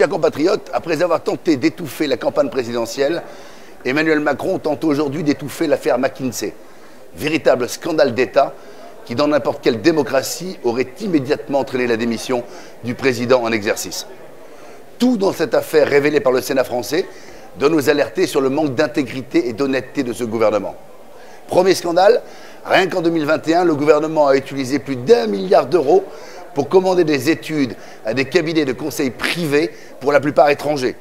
Chers compatriotes, après avoir tenté d'étouffer la campagne présidentielle, Emmanuel Macron tente aujourd'hui d'étouffer l'affaire McKinsey. Véritable scandale d'État qui, dans n'importe quelle démocratie, aurait immédiatement entraîné la démission du président en exercice. Tout dans cette affaire révélée par le Sénat français doit nous alerter sur le manque d'intégrité et d'honnêteté de ce gouvernement. Premier scandale, rien qu'en 2021, le gouvernement a utilisé plus d'1 milliard d'euros pour commander des études à des cabinets de conseil privés, pour la plupart étrangers.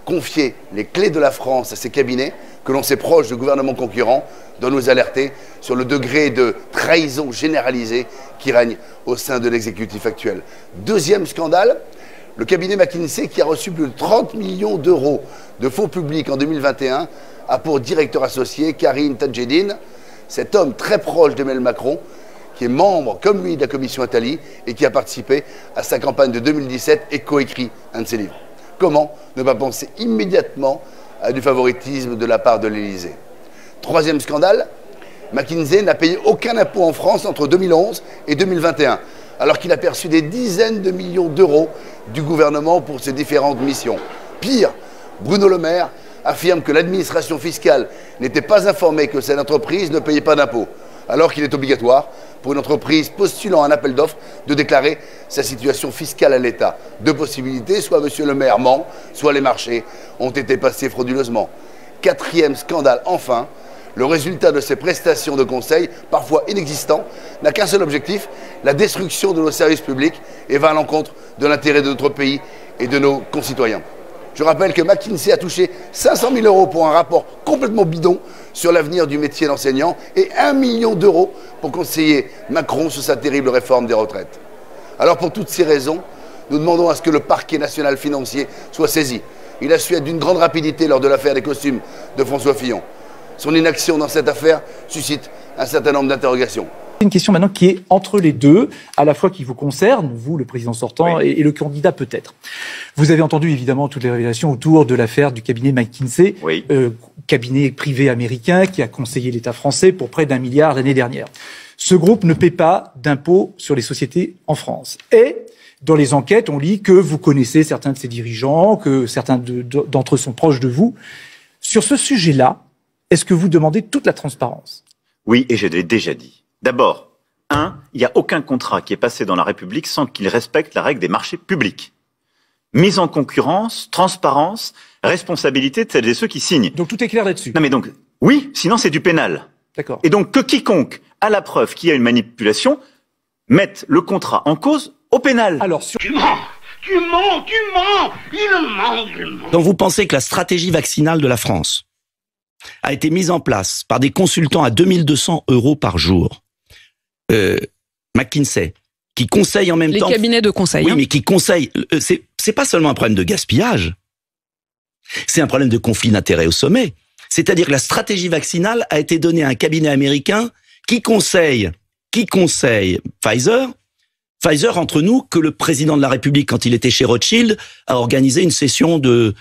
Confier les clés de la France à ces cabinets, que l'on sait proches de gouvernements concurrents, doit nous alerter sur le degré de trahison généralisée qui règne au sein de l'exécutif actuel. Deuxième scandale, le cabinet McKinsey, qui a reçu plus de 30 millions d'euros de fonds publics en 2021, a pour directeur associé Karim Tadjedine, cet homme très proche d'Emmanuel Macron, qui est membre, comme lui, de la commission Attali et qui a participé à sa campagne de 2017 et coécrit un de ses livres. Comment ne pas penser immédiatement à du favoritisme de la part de l'Élysée? Troisième scandale, McKinsey n'a payé aucun impôt en France entre 2011 et 2021, alors qu'il a perçu des dizaines de millions d'euros du gouvernement pour ses différentes missions. Pire, Bruno Le Maire affirme que l'administration fiscale n'était pas informée que cette entreprise ne payait pas d'impôts, alors qu'il est obligatoire pour une entreprise postulant un appel d'offres de déclarer sa situation fiscale à l'État. Deux possibilités, soit M. Le Maire ment, soit les marchés ont été passés frauduleusement. Quatrième scandale, enfin, le résultat de ces prestations de conseil, parfois inexistantes, n'a qu'un seul objectif, la destruction de nos services publics, et va à l'encontre de l'intérêt de notre pays et de nos concitoyens. Je rappelle que McKinsey a touché 500 000 euros pour un rapport complètement bidon sur l'avenir du métier d'enseignant et 1 million d'euros pour conseiller Macron sur sa terrible réforme des retraites. Alors pour toutes ces raisons, nous demandons à ce que le parquet national financier soit saisi. Il a su être d'une grande rapidité lors de l'affaire des costumes de François Fillon. Son inaction dans cette affaire suscite un certain nombre d'interrogations. Une question maintenant qui est entre les deux, à la fois qui vous concerne, vous, le président sortant, oui, et le candidat peut-être. Vous avez entendu évidemment toutes les révélations autour de l'affaire du cabinet McKinsey, oui, cabinet privé américain qui a conseillé l'État français pour près d'1 milliard l'année dernière. Ce groupe ne paie pas d'impôts sur les sociétés en France. Et dans les enquêtes, on lit que vous connaissez certains de ses dirigeants, que certains d'entre eux sont proches de vous. Sur ce sujet-là, est-ce que vous demandez toute la transparence? Oui, et je l'ai déjà dit. D'abord, il n'y a aucun contrat qui est passé dans la République sans qu'il respecte la règle des marchés publics. Mise en concurrence, transparence, responsabilité de celles et ceux qui signent. Donc tout est clair là-dessus. Non mais donc, oui, sinon c'est du pénal. D'accord. Et donc que quiconque a la preuve qu'il y a une manipulation mette le contrat en cause au pénal. Alors, Tu mens, il ment. Donc vous pensez que la stratégie vaccinale de la France a été mise en place par des consultants à 2200 € par jour. McKinsey, qui conseille en même temps... Les cabinets de conseil. Oui, mais qui conseille... C'est pas seulement un problème de gaspillage, c'est un problème de conflit d'intérêts au sommet. C'est-à-dire que la stratégie vaccinale a été donnée à un cabinet américain qui conseille Pfizer. Pfizer, entre nous, que le président de la République, quand il était chez Rothschild, a organisé une session de...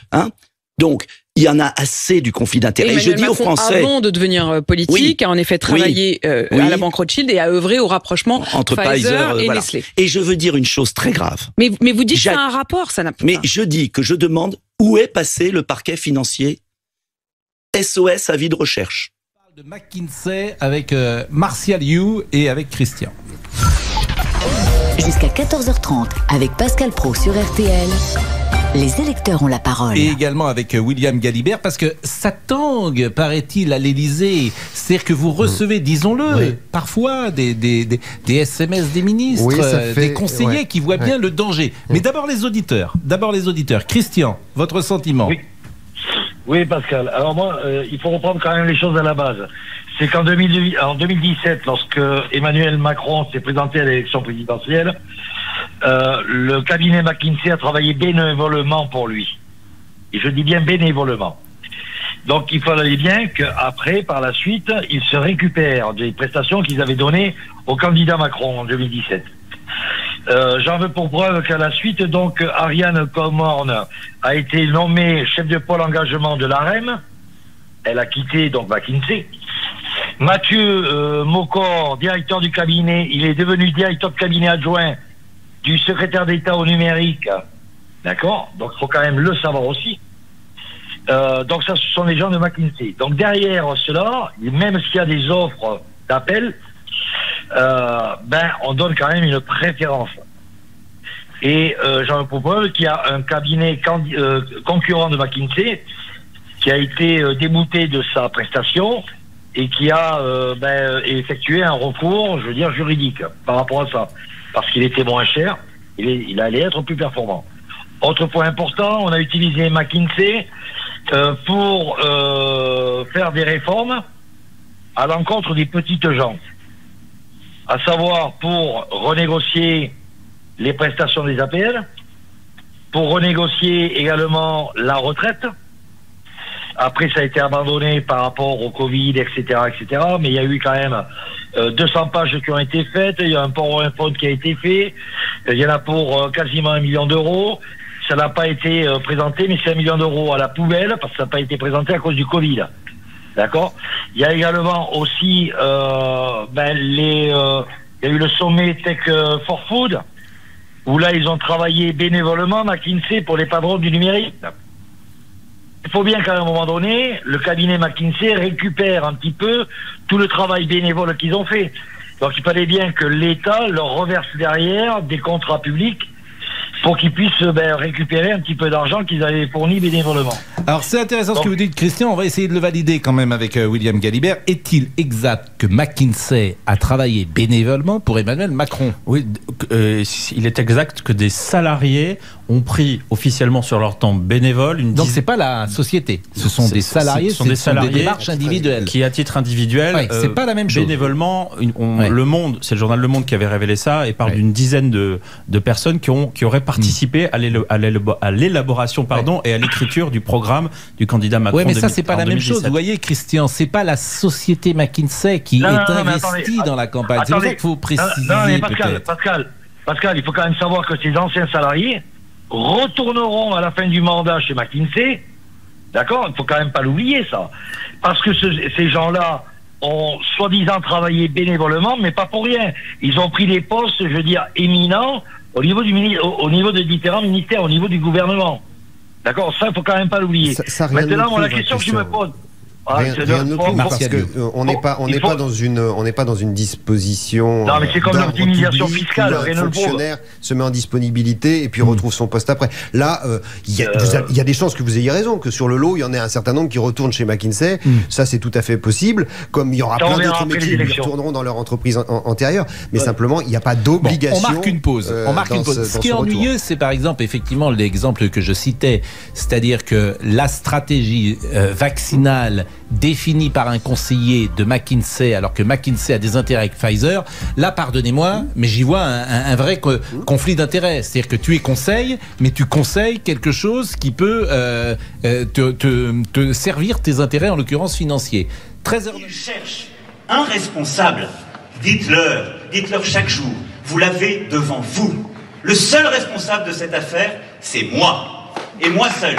Donc, il y en a assez du conflit d'intérêts. Et je dis aux Français, avant de devenir politique, a en effet travaillé à la banque Rothschild et a œuvré au rapprochement entre Pfizer et Nestlé. Et je veux dire une chose très grave. Mais vous dites que c'est un rapport, ça n'a pas... Mais je dis que je demande où est passé le parquet financier. SOS, avis de recherche. On parle de McKinsey avec Martial You et avec Christian. Jusqu'à 14h30 avec Pascal Praud sur RTL. Les électeurs ont la parole. Et également avec William Galibert, parce que ça tangue, paraît-il, à l'Élysée. C'est-à-dire que vous recevez, disons-le, parfois des SMS des ministres, des conseillers qui voient bien le danger. Mais d'abord les auditeurs. Christian, votre sentiment? Oui, Pascal. Alors moi, il faut reprendre quand même les choses à la base. C'est qu'en 2017, lorsque Emmanuel Macron s'est présenté à l'élection présidentielle, le cabinet McKinsey a travaillé bénévolement pour lui. Et je dis bien bénévolement. Donc il fallait bien qu'après, par la suite, ils se récupèrent des prestations qu'ils avaient données au candidat Macron en 2017. J'en veux pour preuve qu'à la suite, donc, Ariane Comorne a été nommée chef de pôle engagement de l'AREM. Elle a quitté donc McKinsey. Mathieu Maucor, directeur du cabinet, il est devenu directeur de cabinet adjoint du secrétaire d'État au numérique D'accord? Donc, il faut quand même le savoir aussi. Donc, ça, ce sont les gens de McKinsey. Donc, derrière cela, même s'il y a des offres d'appel, on donne quand même une préférence. Et j'en propose qu'il y a un cabinet concurrent de McKinsey qui a été débouté de sa prestation et qui a effectué un recours, je veux dire, juridique par rapport à ça. Parce qu'il était moins cher, il allait être plus performant. Autre point important, on a utilisé McKinsey pour faire des réformes à l'encontre des petites gens. À savoir pour renégocier les prestations des APL, pour renégocier également la retraite. Après, ça a été abandonné par rapport au Covid, etc., etc. Mais il y a eu quand même 200 pages qui ont été faites. Il y a un PowerPoint qui a été fait. Il y en a pour quasiment 1 million d'euros. Ça n'a pas été présenté, mais c'est 1 million d'euros à la poubelle parce que ça n'a pas été présenté à cause du Covid. D'accord? Il y a également aussi il y a eu le sommet Tech for Food, où là, ils ont travaillé bénévolement, McKinsey, pour les patrons du numérique. Il faut bien qu'à un moment donné, le cabinet McKinsey récupère un petit peu tout le travail bénévole qu'ils ont fait. Donc, il fallait bien que l'État leur reverse derrière des contrats publics pour qu'ils puissent récupérer un petit peu d'argent qu'ils avaient fourni bénévolement. Alors c'est intéressant ce que vous dites, Christian, on va essayer de le valider quand même avec William Galibert. Est-il exact que McKinsey a travaillé bénévolement pour Emmanuel Macron? Oui, il est exact que des salariés ont pris officiellement sur leur temps bénévole Donc c'est pas la société, ce sont des salariés, ce sont des démarches individuelles. Qui à titre individuel, c'est pas la même chose. Bénévolement, Le Monde, c'est le journal Le Monde qui avait révélé ça et parle d'une dizaine de personnes qui auraient participé à l'élaboration et à l'écriture du programme du candidat Macron. Oui, mais ça c'est pas la même chose. Vous voyez, Christian, c'est pas la société McKinsey qui est investie dans la campagne. C'est pour ça qu'il faut préciser. Pascal, il faut quand même savoir que ces anciens salariés retourneront à la fin du mandat chez McKinsey. D'accord? Il ne faut quand même pas l'oublier, ça. Parce que ces gens-là ont soi-disant travaillé bénévolement, mais pas pour rien. Ils ont pris des postes, je veux dire, éminents au niveau de différents ministères, au niveau du gouvernement. D'accord? Ça, il ne faut quand même pas l'oublier. Maintenant, la question que je me pose... Rien ne prouve parce qu'on n'est pas dans une disposition. Non, mais c'est comme l'optimisation fiscale. Un fonctionnaire se met en disponibilité et puis retrouve son poste après. Là, il y a des chances que vous ayez raison, que sur le lot, il y en ait un certain nombre qui retournent chez McKinsey. Ça, c'est tout à fait possible. Comme il y aura plein d'autres métiers qui retourneront dans leur entreprise antérieure. Mais simplement, il n'y a pas d'obligation. On marque une pause. Ce qui est ennuyeux, c'est par exemple, effectivement, l'exemple que je citais, c'est-à-dire que la stratégie vaccinale définie par un conseiller de McKinsey, alors que McKinsey a des intérêts avec Pfizer, là, pardonnez-moi, mais j'y vois un vrai conflit d'intérêts. C'est-à-dire que tu es conseil, mais tu conseilles quelque chose qui peut te servir tes intérêts, en l'occurrence financiers. 13h. Ils cherchent un responsable. Dites-leur chaque jour. Vous l'avez devant vous. Le seul responsable de cette affaire, c'est moi. Et moi seul.